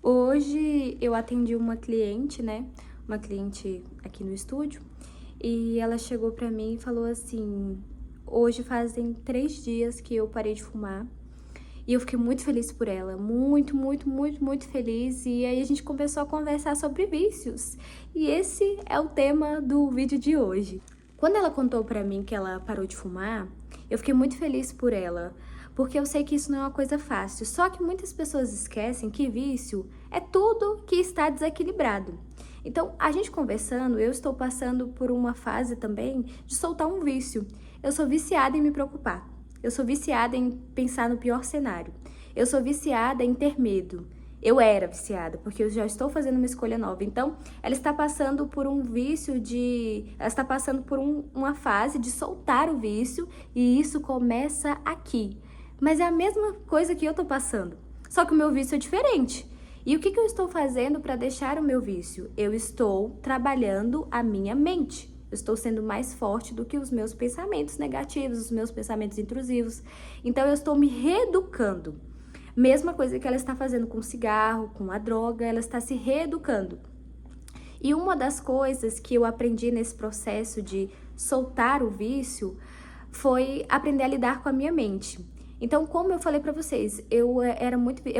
Hoje eu atendi uma cliente, né? Uma cliente aqui no estúdio, e ela chegou pra mim e falou assim: hoje fazem 3 dias que eu parei de fumar. E eu fiquei muito feliz por ela, muito, muito, muito, muito feliz. E aí a gente começou a conversar sobre vícios. E esse é o tema do vídeo de hoje. Quando ela contou pra mim que ela parou de fumar, eu fiquei muito feliz por ela, porque eu sei que isso não é uma coisa fácil. Só que muitas pessoas esquecem que vício é tudo que está desequilibrado. Então, a gente conversando, eu estou passando por uma fase também de soltar um vício. Eu sou viciada em me preocupar. Eu sou viciada em pensar no pior cenário. Eu sou viciada em ter medo. Eu era viciada, porque eu já estou fazendo uma escolha nova. Então, ela está passando por um vício de... Ela está passando por uma fase de soltar o vício, e isso começa aqui. Mas é a mesma coisa que eu estou passando. Só que o meu vício é diferente. E o que eu estou fazendo para deixar o meu vício? Eu estou trabalhando a minha mente. Eu estou sendo mais forte do que os meus pensamentos negativos, os meus pensamentos intrusivos. Então, eu estou me reeducando. Mesma coisa que ela está fazendo com o cigarro, com a droga, ela está se reeducando. E uma das coisas que eu aprendi nesse processo de soltar o vício foi aprender a lidar com a minha mente. Então, como eu falei pra vocês, eu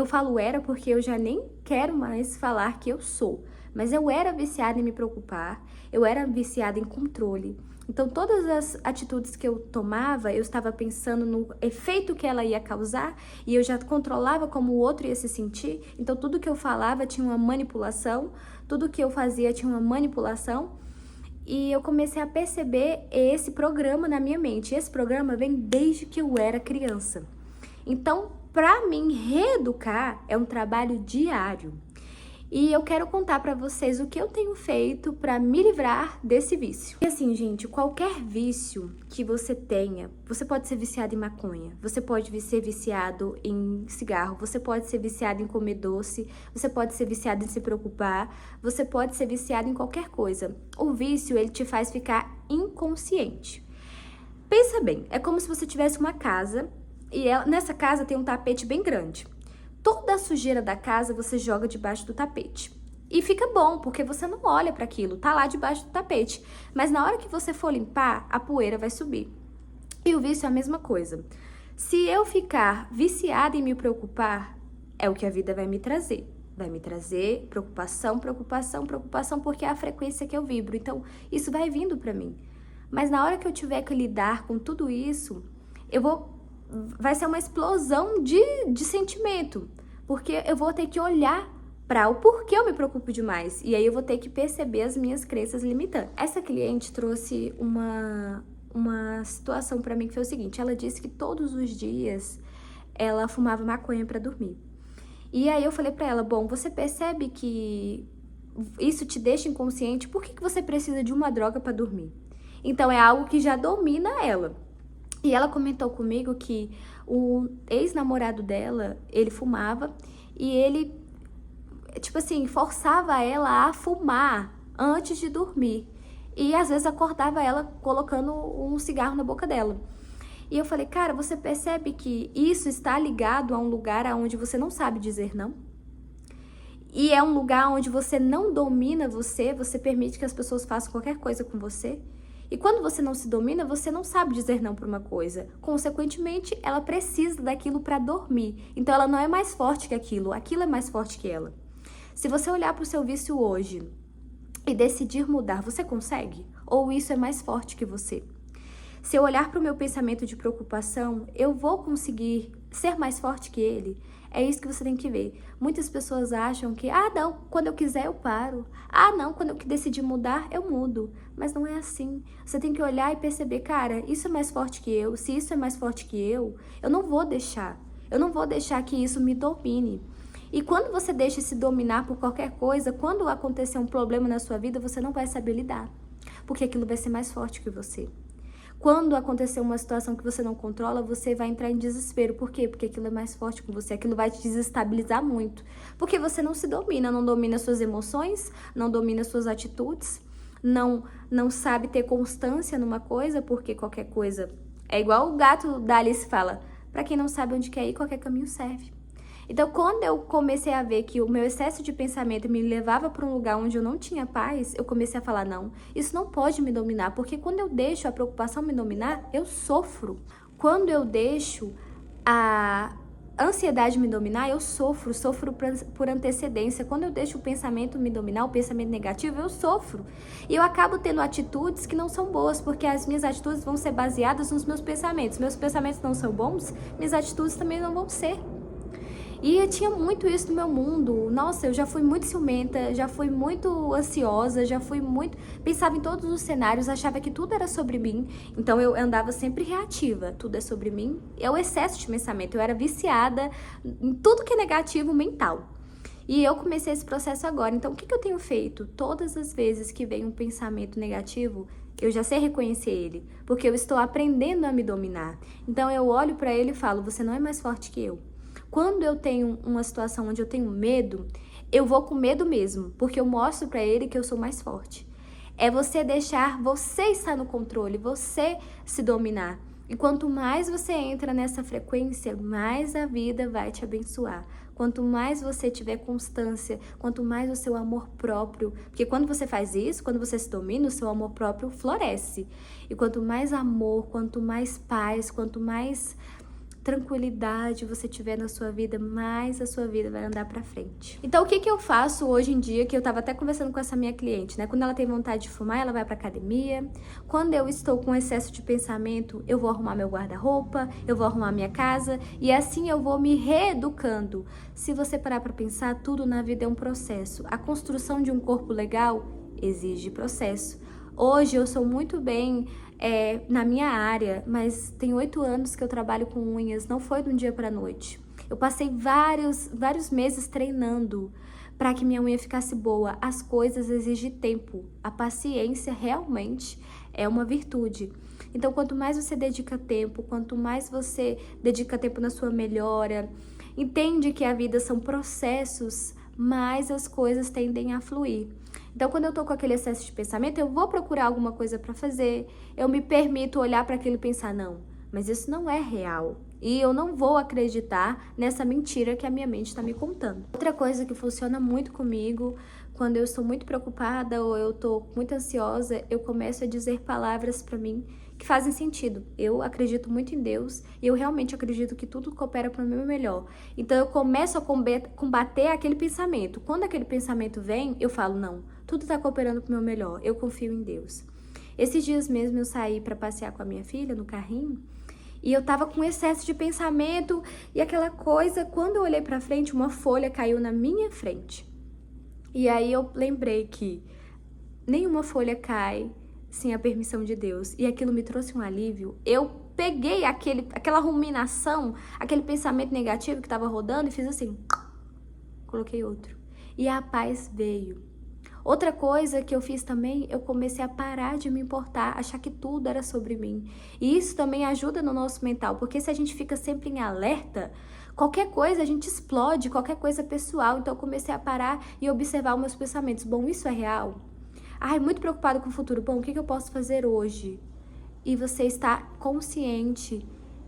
falo era porque eu já nem quero mais falar que eu sou, mas eu era viciada em me preocupar, eu era viciada em controle. Então, todas as atitudes que eu tomava, eu estava pensando no efeito que ela ia causar, e eu já controlava como o outro ia se sentir. Então, tudo que eu falava tinha uma manipulação, tudo que eu fazia tinha uma manipulação. E eu comecei a perceber esse programa na minha mente. Esse programa vem desde que eu era criança. Então, para mim, reeducar é um trabalho diário. E eu quero contar para vocês o que eu tenho feito para me livrar desse vício. E assim, gente, qualquer vício que você tenha, você pode ser viciado em maconha, você pode ser viciado em cigarro, você pode ser viciado em comer doce, você pode ser viciado em se preocupar, você pode ser viciado em qualquer coisa. O vício, ele te faz ficar inconsciente. Pensa bem, é como se você tivesse uma casa e nessa casa tem um tapete bem grande. Toda a sujeira da casa você joga debaixo do tapete. E fica bom, porque você não olha para aquilo, tá lá debaixo do tapete. Mas na hora que você for limpar, a poeira vai subir. E o vício é a mesma coisa. Se eu ficar viciada em me preocupar, é o que a vida vai me trazer. Vai me trazer preocupação, preocupação, preocupação, porque é a frequência que eu vibro. Então, isso vai vindo para mim. Mas na hora que eu tiver que lidar com tudo isso, vai ser uma explosão de sentimento, porque eu vou ter que olhar para o porquê eu me preocupo demais, e aí eu vou ter que perceber as minhas crenças limitantes. Essa cliente trouxe uma situação para mim que foi o seguinte: ela disse que todos os dias ela fumava maconha para dormir. E aí eu falei para ela: bom, você percebe que isso te deixa inconsciente? Por que você precisa de uma droga para dormir? Então é algo que já domina ela. E ela comentou comigo que o ex-namorado dela, ele fumava, e ele, tipo assim, forçava ela a fumar antes de dormir. E às vezes acordava ela colocando um cigarro na boca dela. E eu falei: cara, você percebe que isso está ligado a um lugar onde você não sabe dizer não? E é um lugar onde você não domina você permite que as pessoas façam qualquer coisa com você? E quando você não se domina, você não sabe dizer não para uma coisa. Consequentemente, ela precisa daquilo para dormir. Então, ela não é mais forte que aquilo é mais forte que ela. Se você olhar para o seu vício hoje e decidir mudar, você consegue? Ou isso é mais forte que você? Se eu olhar para o meu pensamento de preocupação, eu vou conseguir ser mais forte que ele? É isso que você tem que ver. Muitas pessoas acham que, não, quando eu quiser eu paro. Não, quando eu decidir mudar, eu mudo. Mas não é assim. Você tem que olhar e perceber, cara, isso é mais forte que eu. Se isso é mais forte que eu não vou deixar. Eu não vou deixar que isso me domine. E quando você deixa se dominar por qualquer coisa, quando acontecer um problema na sua vida, você não vai saber lidar. Porque aquilo vai ser mais forte que você. Quando acontecer uma situação que você não controla, você vai entrar em desespero. Por quê? Porque aquilo é mais forte que você, aquilo vai te desestabilizar muito. Porque você não se domina, não domina suas emoções, não domina suas atitudes, não sabe ter constância numa coisa, porque qualquer coisa... É igual o gato da Alice fala: pra quem não sabe onde quer ir, qualquer caminho serve. Então, quando eu comecei a ver que o meu excesso de pensamento me levava para um lugar onde eu não tinha paz, eu comecei a falar, não, isso não pode me dominar, porque quando eu deixo a preocupação me dominar, eu sofro. Quando eu deixo a ansiedade me dominar, eu sofro por antecedência. Quando eu deixo o pensamento me dominar, o pensamento negativo, eu sofro. E eu acabo tendo atitudes que não são boas, porque as minhas atitudes vão ser baseadas nos meus pensamentos. Meus pensamentos não são bons, minhas atitudes também não vão ser. E eu tinha muito isso no meu mundo. Nossa, eu já fui muito ciumenta, já fui muito ansiosa, já fui muito... Pensava em todos os cenários, achava que tudo era sobre mim. Então eu andava sempre reativa. Tudo é sobre mim. É o excesso de pensamento. Eu era viciada em tudo que é negativo mental. E eu comecei esse processo agora. Então o que eu tenho feito? Todas as vezes que vem um pensamento negativo, eu já sei reconhecer ele, porque eu estou aprendendo a me dominar. Então eu olho pra ele e falo, você não é mais forte que eu. Quando eu tenho uma situação onde eu tenho medo, eu vou com medo mesmo, porque eu mostro pra ele que eu sou mais forte. É você deixar você estar no controle, você se dominar. E quanto mais você entra nessa frequência, mais a vida vai te abençoar. Quanto mais você tiver constância, quanto mais o seu amor próprio... Porque quando você faz isso, quando você se domina, o seu amor próprio floresce. E quanto mais amor, quanto mais paz, quanto mais tranquilidade você tiver na sua vida, mais a sua vida vai andar pra frente. Então, o que eu faço hoje em dia, que eu tava até conversando com essa minha cliente, né? Quando ela tem vontade de fumar, ela vai pra academia. Quando eu estou com excesso de pensamento, eu vou arrumar meu guarda-roupa, eu vou arrumar minha casa, e assim eu vou me reeducando. Se você parar pra pensar, tudo na vida é um processo. A construção de um corpo legal exige processo. Hoje eu sou muito bem na minha área, mas tem 8 anos que eu trabalho com unhas, não foi de um dia para a noite. Eu passei vários meses treinando para que minha unha ficasse boa. As coisas exigem tempo, a paciência realmente é uma virtude. Então, quanto mais você dedica tempo, quanto mais você dedica tempo na sua melhora, entende que a vida são processos, mais as coisas tendem a fluir. Então, quando eu tô com aquele excesso de pensamento, eu vou procurar alguma coisa para fazer, eu me permito olhar para aquilo e pensar, não, mas isso não é real. E eu não vou acreditar nessa mentira que a minha mente está me contando. Outra coisa que funciona muito comigo, quando eu estou muito preocupada ou eu estou muito ansiosa, eu começo a dizer palavras para mim que fazem sentido. Eu acredito muito em Deus e eu realmente acredito que tudo coopera para o meu melhor. Então eu começo a combater aquele pensamento. Quando aquele pensamento vem, eu falo, não, tudo está cooperando para o meu melhor, eu confio em Deus. Esses dias mesmo eu saí para passear com a minha filha no carrinho e eu tava com excesso de pensamento e aquela coisa, quando eu olhei para frente, uma folha caiu na minha frente. E aí eu lembrei que nenhuma folha cai sem a permissão de Deus. E aquilo me trouxe um alívio. Eu peguei aquela ruminação, aquele pensamento negativo que estava rodando e fiz assim, coloquei outro. E a paz veio. Outra coisa que eu fiz também, eu comecei a parar de me importar, achar que tudo era sobre mim. E isso também ajuda no nosso mental, porque se a gente fica sempre em alerta, qualquer coisa a gente explode, qualquer coisa pessoal. Então eu comecei a parar e observar os meus pensamentos. Bom, isso é real? Ai, muito preocupado com o futuro. Bom, o que eu posso fazer hoje? E você está consciente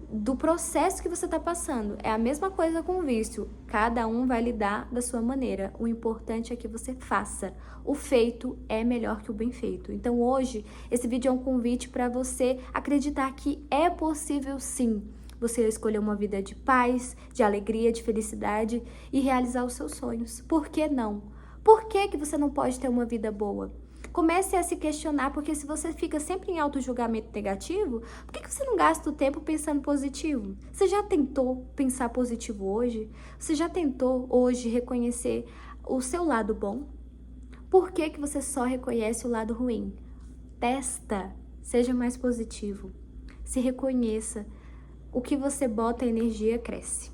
do processo que você está passando. É a mesma coisa com o vício. Cada um vai lidar da sua maneira. O importante é que você faça. O feito é melhor que o bem feito. Então hoje, esse vídeo é um convite para você acreditar que é possível sim você escolher uma vida de paz, de alegria, de felicidade e realizar os seus sonhos. Por que não? Por que você não pode ter uma vida boa? Comece a se questionar, porque se você fica sempre em auto-julgamento negativo, por que você não gasta o tempo pensando positivo? Você já tentou pensar positivo hoje? Você já tentou hoje reconhecer o seu lado bom? Por que você só reconhece o lado ruim? Testa, seja mais positivo, se reconheça. O que você bota, a energia cresce.